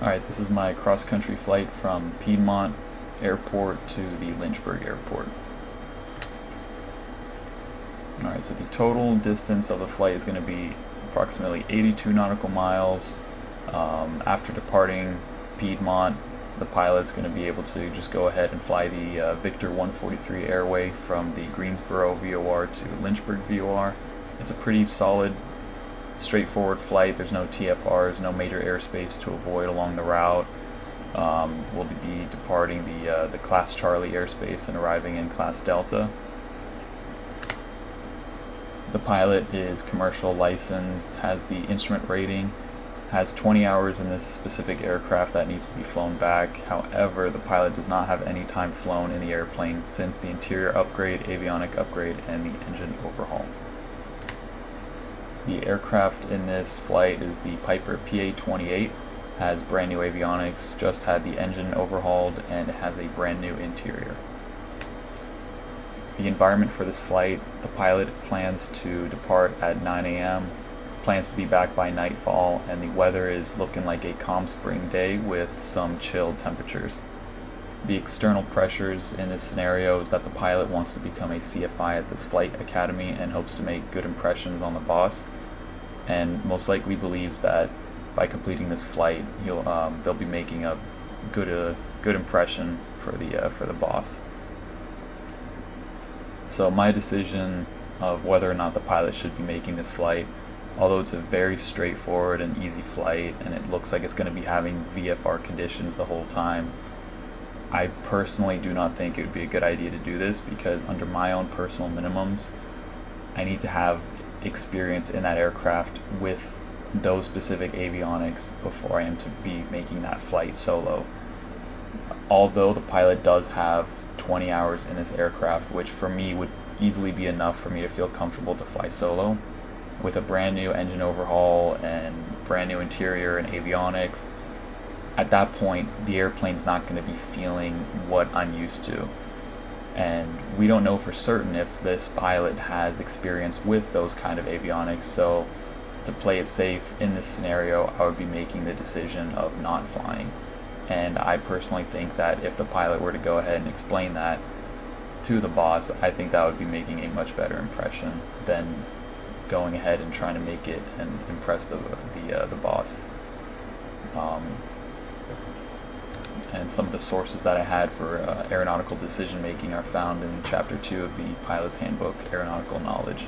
Alright, this is my cross-country flight from Piedmont Airport to the Lynchburg Airport. Alright, so the total distance of the flight is going to be approximately 82 nautical miles. After departing Piedmont, the pilot's going to be able to just go ahead and fly the Victor 143 airway from the Greensboro VOR to Lynchburg VOR. It's a pretty solid, straightforward flight. There's no TFRs, no major airspace to avoid along the route. We'll be departing the Class Charlie airspace and arriving in Class Delta. The pilot is commercial licensed, has the instrument rating, has 20 hours in this specific aircraft that needs to be flown back. However, the pilot does not have any time flown in the airplane since the interior upgrade, avionic upgrade, and the engine overhaul. The aircraft in this flight is the Piper PA-28, has brand new avionics, just had the engine overhauled, and it has a brand new interior. The environment for this flight, the pilot plans to depart at 9 a.m., plans to be back by nightfall, and the weather is looking like a calm spring day with some chilled temperatures. The external pressures in this scenario is that the pilot wants to become a CFI at this flight academy and hopes to make good impressions on the boss, and most likely believes that by completing this flight they'll be making a good impression for the boss. So my decision of whether or not the pilot should be making this flight, although it's a very straightforward and easy flight and it looks like it's going to be having VFR conditions the whole time, I personally do not think it would be a good idea to do this, because under my own personal minimums, I need to have experience in that aircraft with those specific avionics before I am to be making that flight solo. Although the pilot does have 20 hours in this aircraft, which for me would easily be enough for me to feel comfortable to fly solo, with a brand new engine overhaul and brand new interior and avionics, at that point the airplane's not going to be feeling what I'm used to. And we don't know for certain if this pilot has experience with those kind of avionics, so to play it safe in this scenario, I would be making the decision of not flying. And I personally think that if the pilot were to go ahead and explain that to the boss, I think that would be making a much better impression than going ahead and trying to make it and impress the boss. And some of the sources that I had for aeronautical decision making are found in Chapter 2 of the Pilot's Handbook, Aeronautical Knowledge.